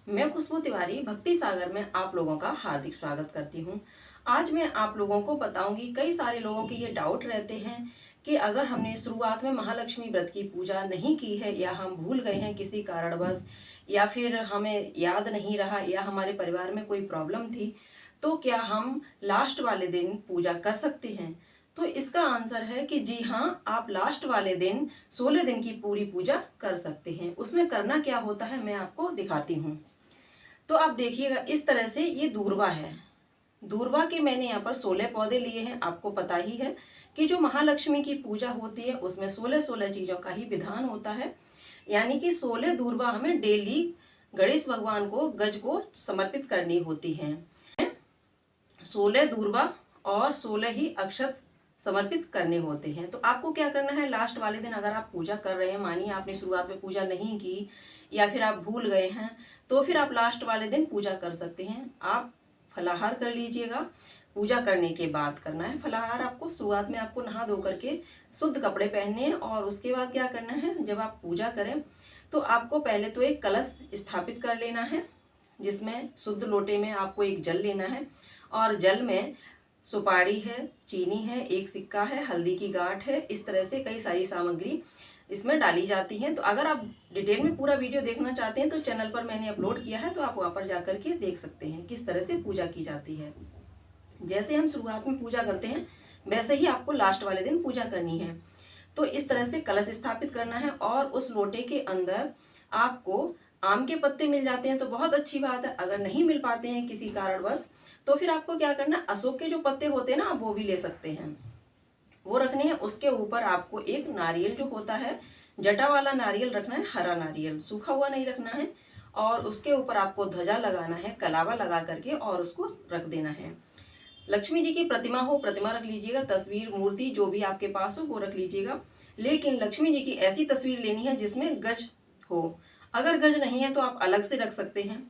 मैं खुशबू तिवारी भक्ति सागर में आप लोगों का हार्दिक स्वागत करती हूँ। आज मैं आप लोगों को बताऊंगी, कई सारे लोगों के ये डाउट रहते हैं कि अगर हमने शुरुआत में महालक्ष्मी व्रत की पूजा नहीं की है या हम भूल गए हैं किसी कारणवश या फिर हमें याद नहीं रहा या हमारे परिवार में कोई प्रॉब्लम थी, तो क्या हम लास्ट वाले दिन पूजा कर सकते हैं। तो इसका आंसर है कि जी हाँ, आप लास्ट वाले दिन 16 दिन की पूरी पूजा कर सकते हैं। उसमें करना क्या होता है मैं आपको दिखाती हूँ। तो आप देखिएगा, इस तरह से ये दूर्वा है। दूर्वा के मैंने यहाँ पर 16 पौधे लिए हैं। आपको पता ही है कि जो महालक्ष्मी की पूजा होती है उसमें 16 चीज़ों का ही विधान होता है, यानी कि 16 दूर्वा हमें डेली गणेश भगवान को गज को समर्पित करनी होती हैं। 16 दूर्वा और 16 ही अक्षत समर्पित करने होते हैं। तो आपको क्या करना है, लास्ट वाले दिन अगर आप पूजा कर रहे हैं, मानिए आपने शुरुआत में पूजा नहीं की या फिर आप भूल गए हैं, तो फिर आप लास्ट वाले दिन पूजा कर सकते हैं। आप फलाहार कर लीजिएगा। पूजा करने के बाद करना है फलाहार। आपको शुरुआत में आपको नहा धो करके शुद्ध कपड़े पहनने हैं और उसके बाद क्या करना है, जब आप पूजा करें तो आपको पहले तो एक कलश स्थापित कर लेना है, जिसमें शुद्ध लोटे में आपको एक जल लेना है और जल में सुपारी है, चीनी है, एक सिक्का है, हल्दी की गांठ है, इस तरह से कई सारी सामग्री इसमें डाली जाती हैं। तो अगर आप डिटेल में पूरा वीडियो देखना चाहते हैं तो चैनल पर मैंने अपलोड किया है, तो आप वहाँ पर जाकर के देख सकते हैं किस तरह से पूजा की जाती है। जैसे हम शुरुआत में पूजा करते हैं वैसे ही आपको लास्ट वाले दिन पूजा करनी है। तो इस तरह से कलश स्थापित करना है और उस लोटे के अंदर आपको आम के पत्ते मिल जाते हैं तो बहुत अच्छी बात है। अगर नहीं मिल पाते हैं किसी कारणवश तो फिर आपको क्या करना है, अशोक के जो पत्ते होते हैं ना, आप वो भी ले सकते हैं, वो रखने हैं। उसके ऊपर आपको एक नारियल जो होता है, जटा वाला नारियल रखना है, हरा नारियल, सूखा हुआ नहीं रखना है। और उसके ऊपर आपको ध्वजा लगाना है, कलावा लगा करके, और उसको रख देना है। लक्ष्मी जी की प्रतिमा हो, प्रतिमा रख लीजिएगा, तस्वीर मूर्ति जो भी आपके पास हो वो रख लीजिएगा। लेकिन लक्ष्मी जी की ऐसी तस्वीर लेनी है जिसमें गज हो। अगर गज नहीं है तो आप अलग से रख सकते हैं,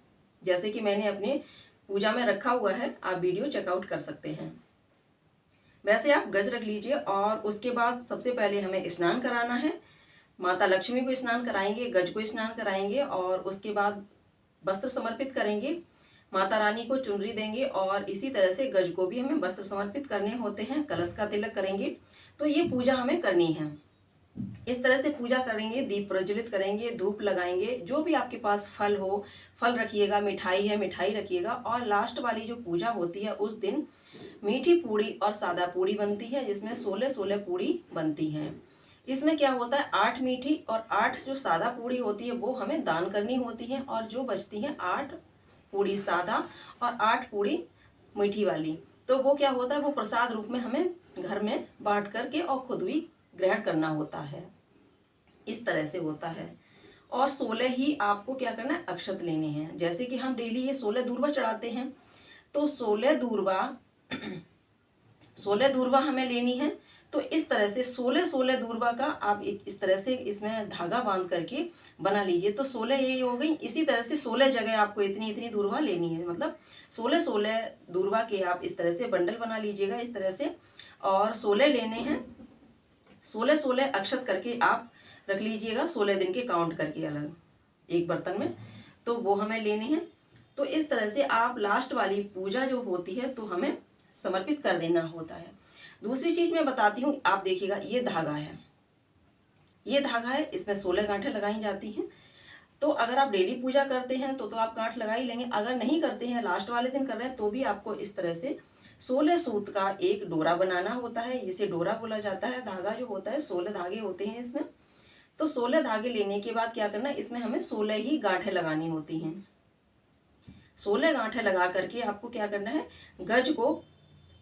जैसे कि मैंने अपने पूजा में रखा हुआ है, आप वीडियो चेकआउट कर सकते हैं। वैसे आप गज रख लीजिए। और उसके बाद सबसे पहले हमें स्नान कराना है। माता लक्ष्मी को स्नान कराएंगे, गज को स्नान कराएंगे और उसके बाद वस्त्र समर्पित करेंगे, माता रानी को चुनरी देंगे और इसी तरह से गज को भी हमें वस्त्र समर्पित करने होते हैं। कलश का तिलक करेंगे। तो ये पूजा हमें करनी है। इस तरह से पूजा करेंगे, दीप प्रज्वलित करेंगे, धूप लगाएंगे, जो भी आपके पास फल हो फल रखिएगा, मिठाई है मिठाई रखिएगा। और लास्ट वाली जो पूजा होती है उस दिन मीठी पूड़ी और सादा पूड़ी बनती है, जिसमें 16 पूड़ी बनती हैं। इसमें क्या होता है, 8 मीठी और 8 जो सादा पूड़ी होती है वो हमें दान करनी होती है, और जो बचती हैं 8 पूड़ी सादा और 8 पूड़ी मीठी वाली, तो वो क्या होता है, वो प्रसाद रूप में हमें घर में बांट करके और खुद भी ग्रहण करना होता है। इस तरह से होता है। और 16 ही आपको क्या करना है, अक्षत लेने हैं। जैसे कि हम डेली ये 16 दूर्वा चढ़ाते हैं, तो 16 दूर्वा 16 दूर्वा हमें लेनी है। तो इस तरह से 16 दूर्वा का आप एक इस तरह से इसमें धागा बांध करके बना लीजिए। तो 16 ये हो गई। इसी तरह से 16 जगह आपको इतनी इतनी दूर्वा लेनी है, मतलब 16 दूर्वा के आप इस तरह से बंडल बना लीजिएगा इस तरह से। और 16 लेने हैं, 16 अक्षत करके आप रख लीजिएगा, 16 दिन के काउंट करके अलग एक बर्तन में, तो वो हमें लेने हैं। तो इस तरह से आप लास्ट वाली पूजा जो होती है तो हमें समर्पित कर देना होता है। दूसरी चीज मैं बताती हूँ, आप देखिएगा, ये धागा है, ये धागा है, इसमें 16 गांठें लगाई जाती हैं। तो अगर आप डेली पूजा करते हैं तो आप गांठ लगा ही लेंगे। अगर नहीं करते हैं, लास्ट वाले दिन कर रहे हैं, तो भी आपको इस तरह से 16 सूत का एक डोरा बनाना होता है। इसे डोरा बोला जाता है। धागा जो होता है, 16 धागे होते हैं इसमें। तो 16 धागे लेने के बाद क्या करना है, इसमें हमें 16 ही गांठें लगानी होती हैं। 16 गांठें लगा करके आपको क्या करना है, गज को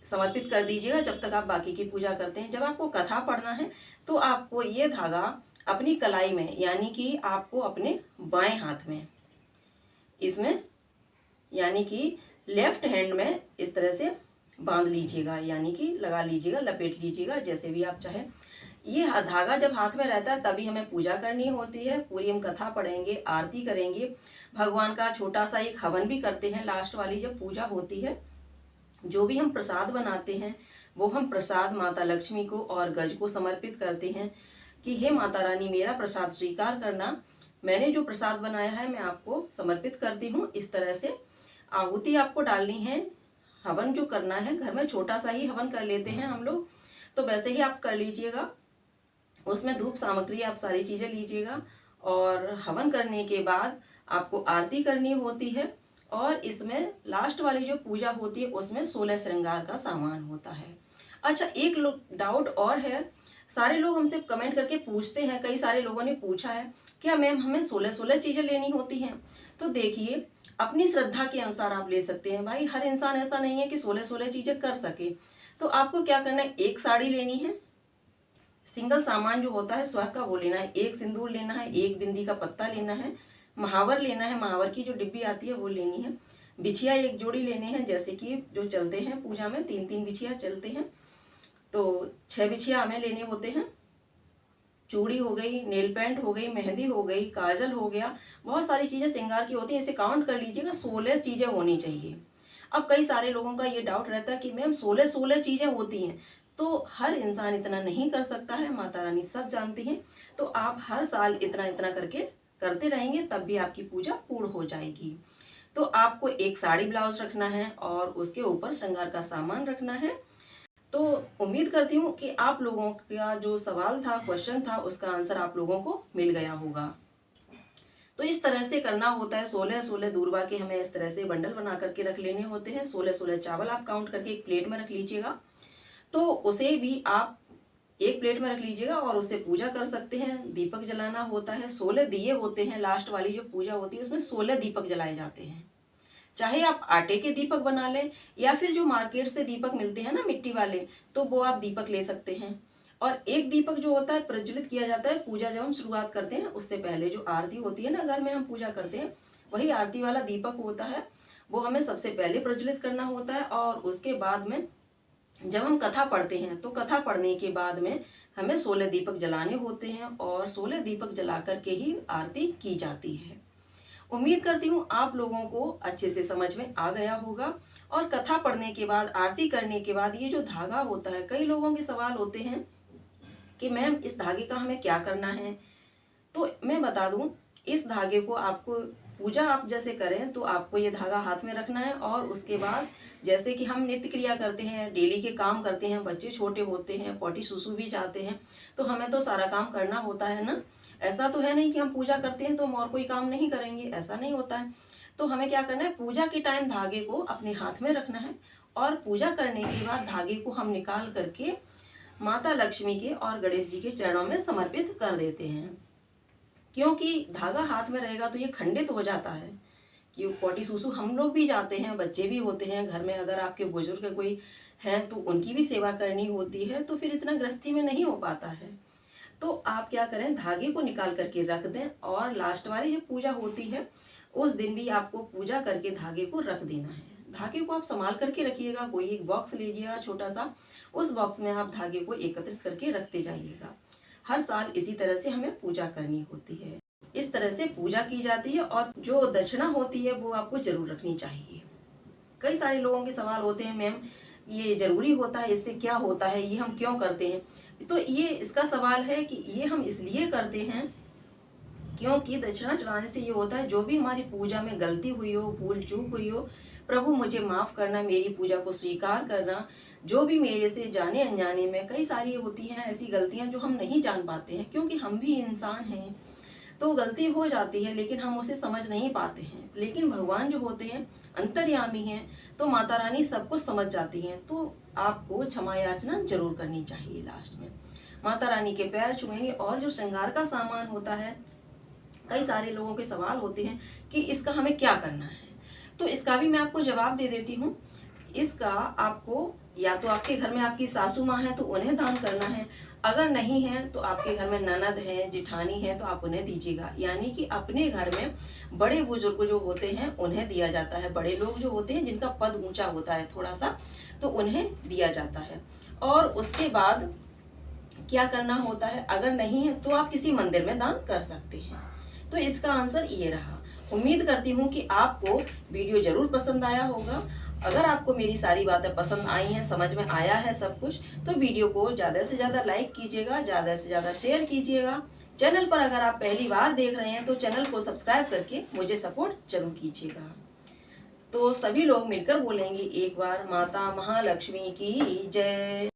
समर्पित कर दीजिएगा जब तक आप बाकी की पूजा करते हैं। जब आपको कथा पढ़ना है तो आपको ये धागा अपनी कलाई में, यानी कि आपको अपने बाएं हाथ में, इसमें यानी कि लेफ्ट हैंड में इस तरह से बांध लीजिएगा, यानी कि लगा लीजिएगा, लपेट लीजिएगा, जैसे भी आप चाहें। ये धागा जब हाथ में रहता है तभी हमें पूजा करनी होती है। पूरी हम कथा पढ़ेंगे, आरती करेंगे, भगवान का छोटा सा एक हवन भी करते हैं लास्ट वाली जब पूजा होती है। जो भी हम प्रसाद बनाते हैं वो हम प्रसाद माता लक्ष्मी को और गज को समर्पित करते हैं कि हे माता रानी, मेरा प्रसाद स्वीकार करना, मैंने जो प्रसाद बनाया है मैं आपको समर्पित करती हूँ। इस तरह से आहुति आपको डालनी है। हवन जो करना है, घर में छोटा सा ही हवन कर लेते हैं हम लोग, तो वैसे ही आप कर लीजिएगा। उसमें धूप सामग्री आप सारी चीज़ें लीजिएगा और हवन करने के बाद आपको आरती करनी होती है। और इसमें लास्ट वाली जो पूजा होती है उसमें 16 श्रृंगार का सामान होता है। अच्छा, एक डाउट और है, सारे लोग हमसे कमेंट करके पूछते हैं, कई सारे लोगों ने पूछा है क्या मैम हमें 16 चीज़ें लेनी होती हैं? तो देखिए, अपनी श्रद्धा के अनुसार आप ले सकते हैं भाई। हर इंसान ऐसा नहीं है कि 16 चीज़ें कर सके। तो आपको क्या करना है, एक साड़ी लेनी है, सिंगल सामान जो होता है स्वयं का वो लेना है, एक सिंदूर लेना है, एक बिंदी का पत्ता लेना है, महावर लेना है, महावर की जो डिब्बी आती है वो लेनी है, बिछिया एक जोड़ी लेने हैं, जैसे कि जो चलते हैं पूजा में 3-3 बिछिया चलते हैं, तो 6 बिछिया हमें लेने होते हैं। चूड़ी हो गई, नेल पेंट हो गई, मेहंदी हो गई, काजल हो गया, बहुत सारी चीज़ें श्रृंगार की होती हैं। इसे काउंट कर लीजिएगा, 16 चीज़ें होनी चाहिए। अब कई सारे लोगों का ये डाउट रहता है कि मैम 16 चीज़ें होती हैं, तो हर इंसान इतना नहीं कर सकता है, माता रानी सब जानती हैं। तो आप हर साल इतना इतना करके करते रहेंगे, तब भी आपकी पूजा पूर्ण हो जाएगी। तो आपको एक साड़ी ब्लाउज रखना है और उसके ऊपर श्रृंगार का सामान रखना है। तो उम्मीद करती हूँ कि आप लोगों का जो सवाल था, क्वेश्चन था, उसका आंसर आप लोगों को मिल गया होगा। तो इस तरह से करना होता है। 16 दूर्वा के हमें इस तरह से बंडल बना करके रख लेने होते हैं। 16 चावल आप काउंट करके एक प्लेट में रख लीजिएगा, तो उसे भी आप एक प्लेट में रख लीजिएगा और उससे पूजा कर सकते हैं। दीपक जलाना होता है, 16 दिए होते हैं। लास्ट वाली जो पूजा होती है उसमें 16 दीपक जलाए जाते हैं। चाहे आप आटे के दीपक बना लें या फिर जो मार्केट से दीपक मिलते हैं ना मिट्टी वाले, तो वो आप दीपक ले सकते हैं। और एक दीपक जो होता है प्रज्वलित किया जाता है पूजा जब हम शुरुआत करते हैं उससे पहले। जो आरती होती है ना घर में हम पूजा करते हैं, वही आरती वाला दीपक होता है, वो हमें सबसे पहले प्रज्वलित करना होता है। और उसके बाद में जब हम कथा पढ़ते हैं तो कथा पढ़ने के बाद में हमें 16 दीपक जलाने होते हैं और 16 दीपक जला करके ही आरती की जाती है। उम्मीद करती हूँ आप लोगों को अच्छे से समझ में आ गया होगा। और कथा पढ़ने के बाद, आरती करने के बाद ये जो धागा होता है, कई लोगों के सवाल होते हैं कि मैम इस धागे का हमें क्या करना है। तो मैं बता दूं, इस धागे को आपको पूजा आप जैसे करें तो आपको ये धागा हाथ में रखना है। और उसके बाद जैसे कि हम नित्य क्रिया करते हैं, डेली के काम करते हैं, बच्चे छोटे होते हैं, पॉटी सुसु भी जाते हैं, तो हमें तो सारा काम करना होता है ना। ऐसा तो है नहीं कि हम पूजा करते हैं तो हम और कोई काम नहीं करेंगे, ऐसा नहीं होता है। तो हमें क्या करना है, पूजा के टाइम धागे को अपने हाथ में रखना है और पूजा करने के बाद धागे को हम निकाल करके माता लक्ष्मी के और गणेश जी के चरणों में समर्पित कर देते हैं। क्योंकि धागा हाथ में रहेगा तो ये खंडित हो जाता है। कि पॉटी सुसु हम लोग भी जाते हैं, बच्चे भी होते हैं घर में, अगर आपके बुजुर्ग कोई हैं तो उनकी भी सेवा करनी होती है, तो फिर इतना गृहस्थी में नहीं हो पाता है। तो आप क्या करें, धागे को निकाल करके रख दें और लास्ट वाली जो पूजा होती है उस दिन भी आपको पूजा करके धागे को रख देना है। धागे को आप संभाल करके रखिएगा। कोई एक बॉक्स लीजिएगा छोटा सा, उस बॉक्स में आप धागे को एकत्रित करके रखते जाइएगा। हर साल इसी तरह से हमें पूजा करनी होती है। इस तरह से पूजा की जाती है। और जो दक्षिणा होती है वो आपको जरूर रखनी चाहिए। कई सारे लोगों के सवाल होते हैं, मैम ये जरूरी होता है, इससे क्या होता है, ये हम क्यों करते हैं। तो ये इसका सवाल है कि ये हम इसलिए करते हैं क्योंकि दक्षिणा चढ़ाने से ये होता है, जो भी हमारी पूजा में गलती हुई हो, भूल चूक हुई हो, प्रभु मुझे माफ़ करना, मेरी पूजा को स्वीकार करना। जो भी मेरे से जाने अनजाने में कई सारी होती हैं ऐसी गलतियां जो हम नहीं जान पाते हैं, क्योंकि हम भी इंसान हैं, तो गलती हो जाती है लेकिन हम उसे समझ नहीं पाते हैं। लेकिन भगवान जो होते हैं अंतर्यामी हैं, तो माता रानी सब कुछ समझ जाती हैं। तो आपको क्षमा याचना जरूर करनी चाहिए। लास्ट में माता रानी के पैर छुएंगे। और जो श्रृंगार का सामान होता है, कई सारे लोगों के सवाल होते हैं कि इसका हमें क्या करना है, तो इसका भी मैं आपको जवाब दे देती हूँ। इसका आपको या तो आपके घर में आपकी सासू माँ है तो उन्हें दान करना है, अगर नहीं है तो आपके घर में ननद है, जिठानी है, तो आप उन्हें दीजिएगा। यानी कि अपने घर में बड़े बुजुर्ग जो होते हैं उन्हें दिया जाता है। बड़े लोग जो होते हैं जिनका पद ऊंचा होता है थोड़ा सा, तो उन्हें दिया जाता है। और उसके बाद क्या करना होता है, अगर नहीं है तो आप किसी मंदिर में दान कर सकते हैं। तो इसका आंसर ये रहा। उम्मीद करती हूँ कि आपको वीडियो जरूर पसंद आया होगा। अगर आपको मेरी सारी बातें पसंद आई हैं, समझ में आया है सब कुछ, तो वीडियो को ज़्यादा से ज़्यादा लाइक कीजिएगा, ज़्यादा से ज़्यादा शेयर कीजिएगा, चैनल पर अगर आप पहली बार देख रहे हैं तो चैनल को सब्सक्राइब करके मुझे सपोर्ट जरूर कीजिएगा। तो सभी लोग मिलकर बोलेंगे एक बार, माता महालक्ष्मी की जय।